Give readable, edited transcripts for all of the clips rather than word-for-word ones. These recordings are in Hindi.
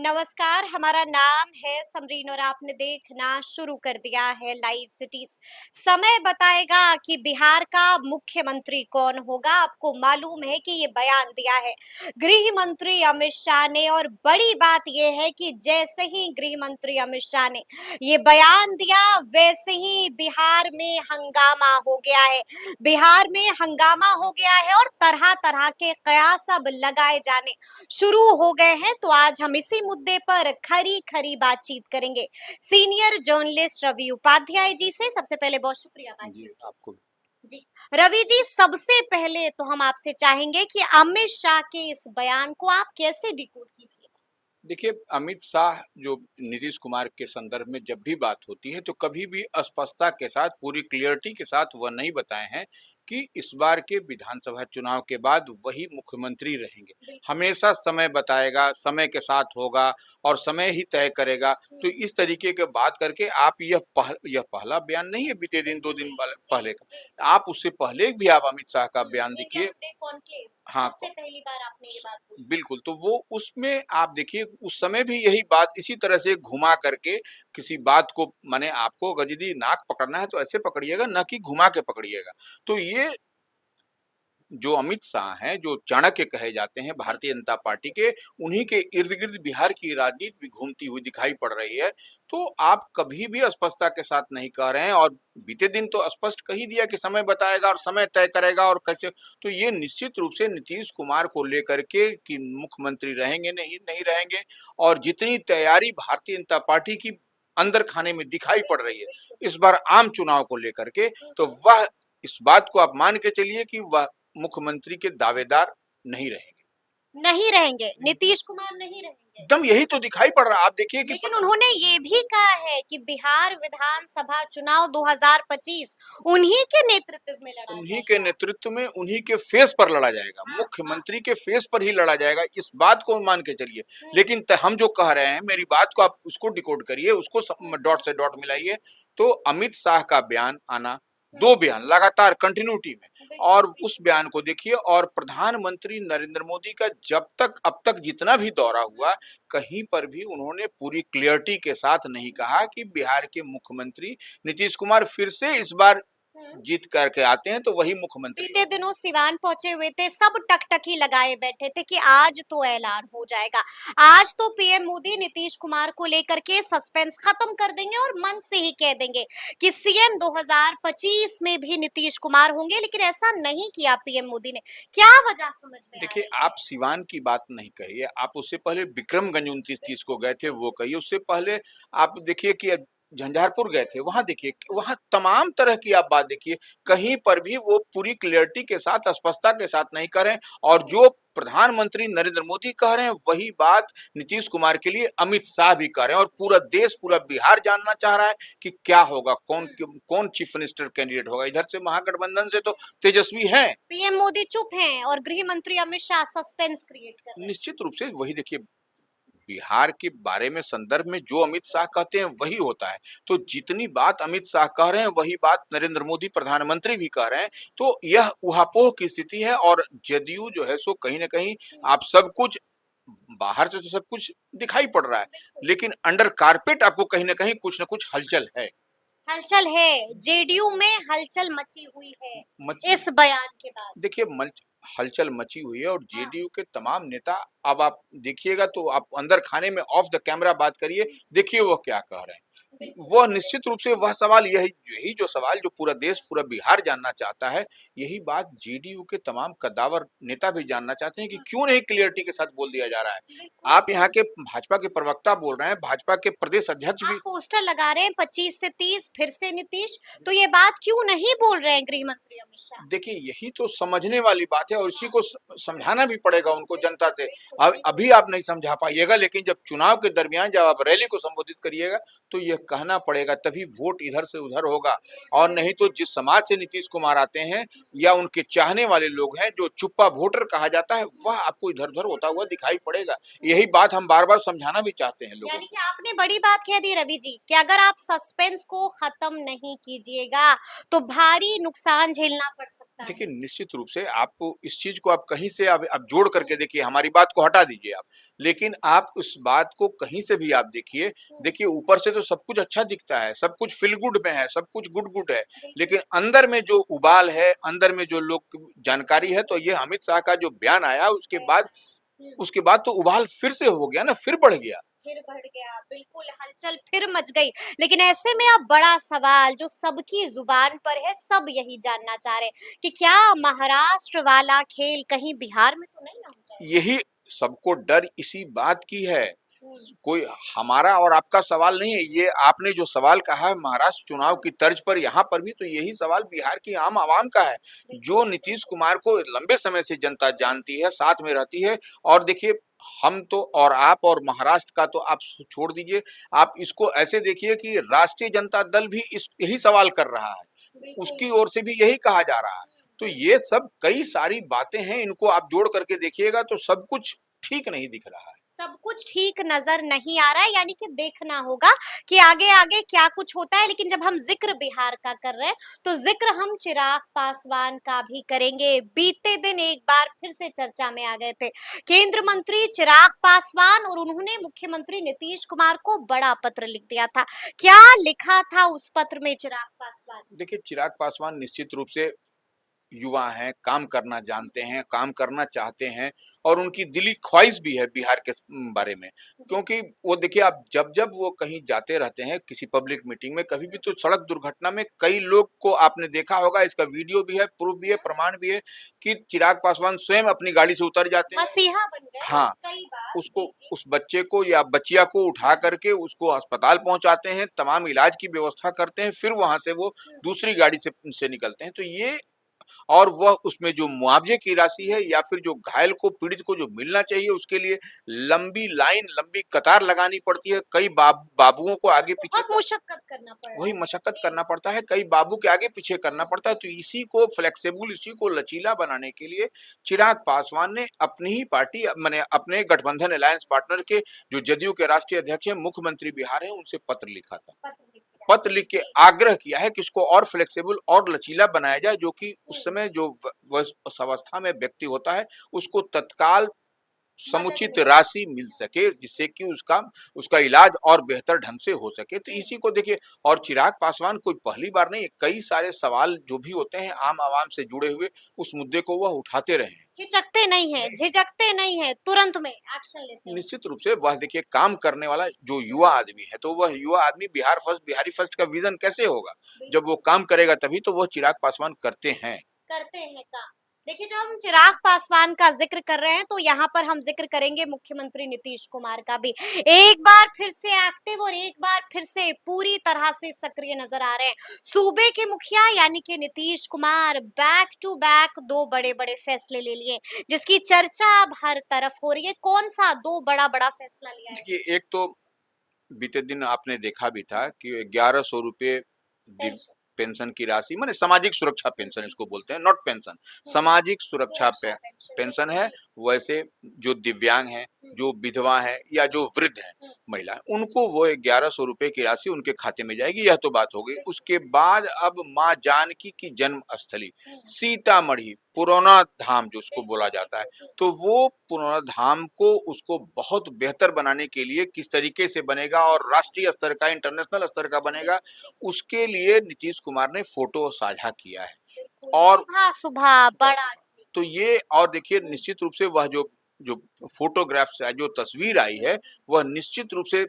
नमस्कार, हमारा नाम है समरीन और आपने देखना शुरू कर दिया है लाइव सिटीज। समय बताएगा कि बिहार का मुख्यमंत्री कौन होगा। आपको मालूम है कि ये बयान दिया है गृह मंत्री अमित शाह ने, और बड़ी बात ये है कि जैसे ही गृह मंत्री अमित शाह ने ये बयान दिया वैसे ही बिहार में हंगामा हो गया है। बिहार में हंगामा हो गया है और तरह तरह के कयास अब लगाए जाने शुरू हो गए हैं। तो आज हम इसी मुद्दे पर खरी खरी बातचीत करेंगे सीनियर जर्नलिस्ट रवि उपाध्याय जी से। सबसे पहले बहुत शुक्रिया जी, बातचीत आपको जी। रवि जी, सबसे पहले तो हम आपसे चाहेंगे कि अमित शाह के इस बयान को आप कैसे डिकोड कीजिए। देखिए, अमित शाह जो नीतीश कुमार के संदर्भ में जब भी बात होती है तो कभी भी स्पष्टता के साथ, पूरी क्लियरिटी के साथ वह नहीं बताए हैं कि इस बार के विधानसभा चुनाव के बाद वही मुख्यमंत्री रहेंगे। हमेशा समय बताएगा, समय के साथ होगा और समय ही तय करेगा। तो इस तरीके के बात करके आप यह पहला बयान नहीं है बीते दिन, 2 दिन पहले का। आप उससे पहले भी आप अमित शाह का बयान देखिए। हाँ, सबसे पहली बार आपने ये बात बोली। बिल्कुल, तो वो उसमें आप देखिए उस समय भी यही बात इसी तरह से घुमा करके किसी बात को, माने आपको अगर यदि नाक पकड़ना है तो ऐसे पकड़िएगा, ना कि घुमा के पकड़िएगा। तो ये जो अमित शाह हैं, जो चाणक्य कहे जाते हैं भारतीय जनता पार्टी के, उन्हीं के इर्द-गिर्द बिहार की राजनीति भी घूमती हुई दिखाई पड़ रही है। तो आप कभी भी स्पष्टता के साथ नहीं कह रहे हैं और बीते दिन तो स्पष्ट कह ही दिया कि समय बताएगा और समय तय करेगा और कैसे। तो ये निश्चित रूप से नीतीश कुमार को लेकर के कि मुख्यमंत्री रहेंगे, नहीं रहेंगे, और जितनी तैयारी भारतीय जनता पार्टी की अंदर खाने में दिखाई पड़ रही है इस बार आम चुनाव को लेकर के, तो वह इस बात को आप मान के चलिए कि वह मुख्यमंत्री के दावेदार नहीं रहेंगे। नीतीश कुमार नहीं रहेंगे। एकदम यही तो दिखाई पड़ रहा है। आप देखिए कि लेकिन उन्होंने ये भी कहा है कि बिहार विधानसभा चुनाव 2025 उन्हीं के नेतृत्व में लड़ा उन्हीं के जाएगा। नेतृत्व में, उन्हीं के फेस पर लड़ा जाएगा, मुख्यमंत्री के फेस पर ही लड़ा जाएगा, इस बात को मान के चलिए। लेकिन हम जो कह रहे हैं, मेरी बात को आप उसको डिकोड करिए, उसको डॉट से डॉट मिलाइए। तो अमित शाह का बयान आना, 2 बयान लगातार कंटिन्यूटी में, और उस बयान को देखिए। और प्रधानमंत्री नरेंद्र मोदी का जब तक अब तक जितना भी दौरा हुआ, कहीं पर भी उन्होंने पूरी क्लियरिटी के साथ नहीं कहा कि बिहार के मुख्यमंत्री नीतीश कुमार फिर से इस बार जीत करके आते हैं तो वही मुख्यमंत्री। बीते दिनों सिवान पहुंचे हुए थे, सब टकटकी लगाए बैठे थे कि आज तो ऐलान हो जाएगा, आज तो पीएम मोदी नीतीश कुमार को लेकर के सस्पेंस खत्म कर देंगे और मन से ही कह देंगे कि सीएम 2025 में भी नीतीश कुमार होंगे। लेकिन ऐसा नहीं किया पीएम मोदी ने। क्या वजह समझ में आ देखिए, रही है? आप सिवान की बात नहीं कहिए, आप उससे पहले विक्रमगंज 29-30 को गए थे वो कहिए, उससे पहले आप देखिए कि झंझारपुर गए थे, वहां देखिए, वहां तमाम तरह की आप बात देखिए, कहीं पर भी वो पूरी क्लियरिटी के साथ, स्पष्टता के साथ नहीं कर रहे हैं। और जो प्रधानमंत्री नरेंद्र मोदी कह रहे हैं वही बात नीतीश कुमार के लिए अमित शाह भी कह रहे हैं, और पूरा देश, पूरा बिहार जानना चाह रहा है कि क्या होगा, कौन चीफ मिनिस्टर कैंडिडेट होगा। इधर से महागठबंधन से तो तेजस्वी हैं। पीएम मोदी चुप हैं और गृह मंत्री अमित शाह सस्पेंस क्रिएट कर रहे हैं। निश्चित रूप से वही देखिए, बिहार के बारे में संदर्भ में जो अमित शाह कहते हैं वही होता है। तो जितनी बात अमित शाह कह रहे हैं वही बात नरेंद्र मोदी प्रधानमंत्री भी कह रहे हैं। तो यह ऊहापोह की स्थिति है, और जदयू जो है सो कहीं ना कहीं, आप सब कुछ बाहर से तो सब कुछ दिखाई पड़ रहा है, लेकिन अंडर कारपेट आपको कहीं ना कहीं कुछ ना कुछ हलचल है। हलचल है, जेडीयू में हलचल मची हुई है इस बयान के बाद। देखिए, हलचल मची हुई है, और जेडीयू के तमाम नेता, अब आप देखिएगा तो आप अंदर खाने में ऑफ द कैमरा बात करिए, देखिए वो क्या कह रहे हैं। वह निश्चित रूप से वह सवाल, यही यही जो सवाल जो पूरा देश, पूरा बिहार जानना चाहता है, यही बात जेडीयू के तमाम कद्दावर नेता भी जानना चाहते हैं कि क्यों नहीं क्लियरिटी के साथ बोल दिया जा रहा है। आप यहाँ के भाजपा के प्रवक्ता बोल रहे हैं, भाजपा के प्रदेश अध्यक्ष भी पोस्टर लगा रहे हैं 25 से 30 फिर से नीतीश, तो ये बात क्यों नहीं बोल रहे हैं गृह मंत्री अमित शाह? देखिए, यही तो समझने वाली बात है, और इसी को समझाना भी पड़ेगा उनको, जनता से। अभी आप नहीं समझा पाइएगा, लेकिन जब चुनाव के दरमियान जब आप रैली को संबोधित करिएगा तो यह कहना पड़ेगा, तभी वोट इधर से उधर होगा। और नहीं तो जिस समाज से नीतीश कुमार आते हैं या उनके चाहने वाले लोग हैं, जो चुप्पा वोटर कहा जाता है, वह आपको इधर उधर होता हुआ दिखाई पड़ेगा। यही बात हम बार बार समझाना भी चाहते हैं लोगों यानी कि आपने बड़ी बात कह दी रवि जी कि अगर आप सस्पेंस को खत्म नहीं कीजिएगा तो भारी नुकसान झेलना पड़ सकता है। देखिए, निश्चित रूप से आप इस चीज को आप कहीं से आप जोड़ करके देखिए, हमारी बात को हटा दीजिए आप। लेकिन आप उस बात को कहीं से भी आप देखिए, देखिए ऊपर से तो सब कुछ अच्छा दिखता है, सब कुछ फील गुड में है, सब कुछ गुड गुड है, लेकिन अंदर में जो उबाल है, अंदर में जो लोग जानकारी है, तो ये अमित शाह का जो बयान आया उसके बाद तो उबाल फिर से हो गया ना, फिर बढ़ गया। फिर बढ़ गया, बिल्कुल हलचल फिर मच गई। लेकिन ऐसे में अब बड़ा सवाल जो सबकी जुबान पर है, सब यही जानना चाह रहे हैं कि क्या महाराष्ट्र वाला खेल कहीं बिहार में तो नहीं ना हो जाएगा? यही सबको डर इसी बात की है। हम्म, कोई हमारा और आपका सवाल नहीं है, ये आपने जो सवाल कहा है महाराष्ट्र चुनाव की तर्ज पर, यहाँ पर भी तो यही सवाल बिहार की आम आवाम का है, जो बिल्कुल नीतीश कुमार को लंबे समय से जनता जानती है, साथ में रहती है। और देखिए, हम तो और आप और महाराष्ट्र का तो आप छोड़ दीजिए, आप इसको ऐसे देखिए कि राष्ट्रीय जनता दल भी इस यही सवाल कर रहा है, बिल्कुल। उसकी ओर से भी यही कहा जा रहा है। तो ये सब कई सारी बातें हैं, इनको आप जोड़ करके देखिएगा तो सब कुछ ठीक नहीं दिख रहा है। सब कुछ ठीक नजर नहीं आ रहा है, यानी कि देखना होगा कि आगे आगे क्या कुछ होता है। लेकिन जब हम जिक्र बिहार का कर रहे हैं तो जिक्र हम चिराग पासवान का भी करेंगे। बीते दिन एक बार फिर से चर्चा में आ गए थे केंद्र मंत्री चिराग पासवान, और उन्होंने मुख्यमंत्री नीतीश कुमार को बड़ा पत्र लिख दिया था। क्या लिखा था उस पत्र में चिराग पासवान? देखिए, चिराग पासवान निश्चित रूप से युवा हैं, काम करना जानते हैं, काम करना चाहते हैं, और उनकी दिली ख्वाहिश भी है बिहार के बारे में। जी। क्योंकि वो देखिए, आप जब वो कहीं जाते रहते हैं किसी पब्लिक मीटिंग में, कभी भी, तो सड़क दुर्घटना में कई लोग को आपने देखा होगा, इसका वीडियो भी है, प्रूफ भी है, प्रमाण भी है कि चिराग पासवान स्वयं अपनी गाड़ी से उतर जाते हैं। मसीहा बन गए हाँ, कई बार। उसको, जी जी। उस बच्चे को या बच्चिया को उठा करके उसको अस्पताल पहुंचाते हैं, तमाम इलाज की व्यवस्था करते हैं, फिर वहां से वो दूसरी गाड़ी से निकलते हैं। तो ये, और वह उसमें जो मुआवजे की राशि है या फिर जो घायल को, पीड़ित को जो मिलना चाहिए, उसके लिए लंबी लाइन, लंबी कतार लगानी पड़ती है, कई बाबुओं को आगे पीछे बहुत मुशक्कत करना पड़ रहा वही है। मशक्कत जी। करना पड़ता है, कई बाबू के आगे पीछे करना पड़ता है। तो इसी को फ्लेक्सिबल, इसी को लचीला बनाने के लिए चिराग पासवान ने अपनी ही पार्टी, माने अपने गठबंधन अलायंस पार्टनर के, जो जदयू के राष्ट्रीय अध्यक्ष हैं, मुख्यमंत्री बिहार हैं, उनसे पत्र लिखा था। पत्र लिख दिया। पत्र लिख के जी। आग्रह किया है कि इसको और फ्लेक्सिबल और लचीला बनाया जाए, जो कि उस समय जो उस अवस्था में व्यक्ति होता है, उसको तत्काल मदद समुचित मिले। राशि मिल सके, जिससे कि उसका उसका इलाज और बेहतर ढंग से हो सके। तो इसी को देखिए, और चिराग पासवान कोई पहली बार नहीं, कई सारे सवाल जो भी होते हैं आम आवाम से जुड़े हुए, उस मुद्दे को वह उठाते रहे हैं। हिचकते नहीं है, झिझकते नहीं है, तुरंत में एक्शन लेते हैं। निश्चित रूप से वह देखिए, काम करने वाला जो युवा आदमी है, तो वह युवा आदमी बिहार फर्स्ट, बिहारी फर्स्ट का विजन कैसे होगा? जब वो बिल्कुल। काम करेगा तभी तो वह चिराग पासवान करते हैं। करते हैं काम। देखिए, जब हम चिराग पासवान का जिक्र कर रहे हैं तो यहाँ पर हम जिक्र करेंगे मुख्यमंत्री नीतीश कुमार का भी। एक बार फिर से एक्टिव और एक बार फिर से पूरी तरह से सक्रिय नजर आ रहे हैं। सूबे के मुखिया यानी कि Nitish Kumar back to back दो बड़े बड़े फैसले ले लिए, जिसकी चर्चा अब हर तरफ हो रही है। कौन सा दो बड़ा बड़ा फैसला लिया है? देखिए, एक तो बीते दिन आपने देखा भी था कि 1100 रुपये पेंशन। पेंशन की राशि, माने सामाजिक सुरक्षा पेंशन इसको बोलते हैं, नॉट पेंशन, हम्म, सामाजिक सुरक्षा सुरक्षा पेंशन है। पेंशन है। जी। वैसे जो दिव्यांग हैं, हम्म, जो विधवा हैं, या जो वृद्ध हैं हम्म, महिलाएं, उनको वो 1100 रुपये की राशि उनके खाते में जाएगी। यह तो बात हो गई। बिल्कुल। उसके बाद अब माँ जानकी की जन्म स्थली हम्म, सीतामढ़ी, पुराना धाम जो उसको बिल्कुल बोला जाता है, बिल्कुल। तो वो पुराना धाम को, उसको बहुत बेहतर बनाने के लिए किस तरीके से बनेगा और राष्ट्रीय स्तर का, इंटरनेशनल स्तर का बनेगा, उसके लिए नीतीश कुमार ने फोटो साझा किया है। बिल्कुल, और सुबह-सुबह बड़ा ट्वीट। तो ये, और देखिए, हुँ, निश्चित रूप से वह जो जो फोटोग्राफ्स है, जो तस्वीर आई हुँ, है, वह निश्चित रूप से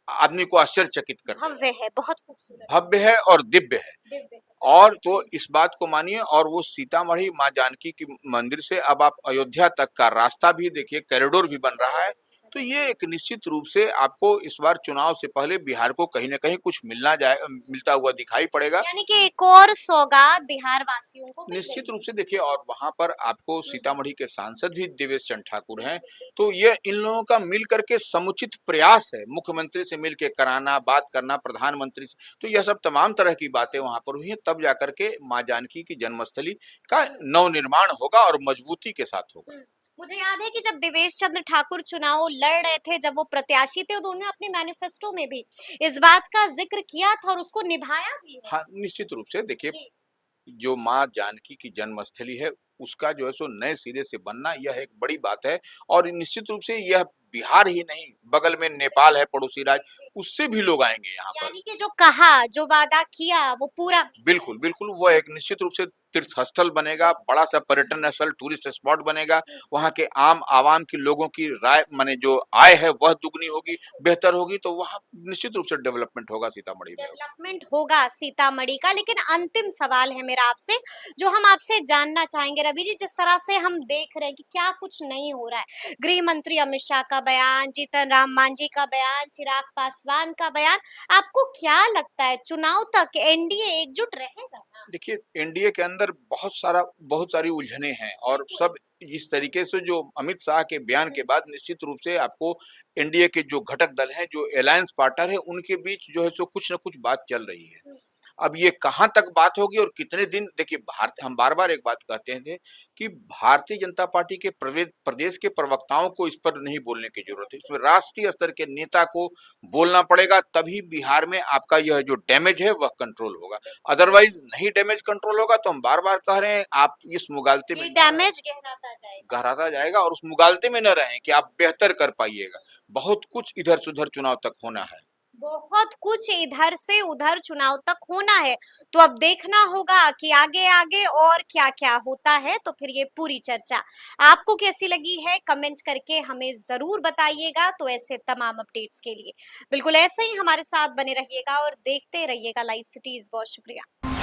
आदमी को आश्चर्यचकित कर देगा। भव्य है, बहुत खूबसूरत है। भव्य है और दिव्य है। दिव्य है। और तो हुँ, इस बात को मानिए, और वो सीतामढ़ी माँ जानकी की मंदिर से अब आप अयोध्या तक का रास्ता भी देखिए, कॉरिडोर भी बन रहा है। तो ये एक निश्चित रूप से आपको इस बार चुनाव से पहले बिहार को कहीं न कहीं कुछ मिलता हुआ दिखाई पड़ेगा। यानी कि एक और सौगात बिहार वासियों को मिल निश्चित गई रूप है। से देखिए, और वहां पर आपको हुँ, सीतामढ़ी के सांसद भी देवेश चंद्र ठाकुर हैं। बिल्कुल, तो बिल्कुल। ये इन लोगों का मिल करके समुचित प्रयास है, मुख्यमंत्री से मिल के कराना, बात करना, प्रधानमंत्री से, तो यह सब तमाम तरह की बातें वहां पर हुई हैं, तब जाकर के माँ जानकी की जन्मस्थली का हुँ, नवनिर्माण होगा और मजबूती के साथ होगा। हुँ। मुझे याद है कि जब देवेश चंद्र ठाकुर चुनाव लड़ रहे थे, जब वो प्रत्याशी थे, तो उन्होंने अपने मैनिफेस्टो में भी इस बात का ज़िक्र किया था और उसको निभाया भी है। हाँ, निश्चित रूप से देखिए, जी। जो माँ जानकी की जन्मस्थली है, उसका जो है सो नए सिरे से बनना यह एक बड़ी बात है। और निश्चित रूप से यह बिहार ही नहीं, बगल में नेपाल है पड़ोसी राज्य, उससे भी लोग आएँगे यहाँ पर। यानी कि जो कहा, जो वादा किया वो पूरा भी किया। बिल्कुल, बिल्कुल, वो एक निश्चित रूप से तीर्थ स्थल बनेगा, बड़ा-सा पर्यटन स्थल, टूरिस्ट स्पॉट बनेगा। वहाँ के आम आवाम के लोगों की राय माने जो आय है वह दुगनी होगी, बेहतर होगी, तो वहाँ निश्चित रूप से डेवलपमेंट होगा सीतामढ़ी में। डेवलपमेंट होगा सीतामढ़ी का। लेकिन अंतिम सवाल है मेरा आपसे, जो हम आपसे जानना चाहेंगे रवि जी, जिस तरह से हम देख रहे हैं कि क्या कुछ नहीं हो रहा है, गृह मंत्री अमित शाह का बयान, जीतन राम मांझी का बयान, चिराग पासवान का बयान, आपको क्या लगता है चुनाव तक एनडीए एकजुट रहेगा ना? देखिए, एनडीए के अंदर बहुत सारी उलझनें हैं और बिल्कुल। सब इस तरीके से जो अमित शाह के बयान के बाद निश्चित रूप से आपको एनडीए के जो घटक दल हैं, जो अलायंस पार्टनर हैं, उनके बीच जो है सो कुछ न कुछ बात चल रही है। हम्म, अब ये कहाँ तक बात होगी और कितने दिन, देखिए भारत हम बार-बार एक बात कहते थे कि भारतीय जनता पार्टी के प्रदेश के प्रवक्ताओं को इस पर नहीं बोलने की ज़रूरत है। इसमें राष्ट्रीय स्तर के नेता को बोलना पड़ेगा, तभी बिहार में आपका यह जो डैमेज है वह कंट्रोल होगा। अदरवाइज़ नहीं डैमेज कंट्रोल होगा तो हम बार-बार कह रहे हैं आप इस मुगालते में ये न रहें, डैमेज गहराता जाएगा। गहराता जाएगा और उस मुगालते में न रहें कि आप बेहतर कर पाइएगा। बहुत कुछ इधर-सुधर चुनाव तक होना है। बहुत कुछ इधर से उधर चुनाव तक होना है, तो अब देखना होगा कि आगे आगे और क्या क्या होता है। तो फिर ये पूरी चर्चा आपको कैसी लगी है, कमेंट करके हमें जरूर बताइएगा। तो ऐसे तमाम अपडेट्स के लिए बिल्कुल ऐसे ही हमारे साथ बने रहिएगा और देखते रहिएगा लाइव सिटीज। बहुत शुक्रिया।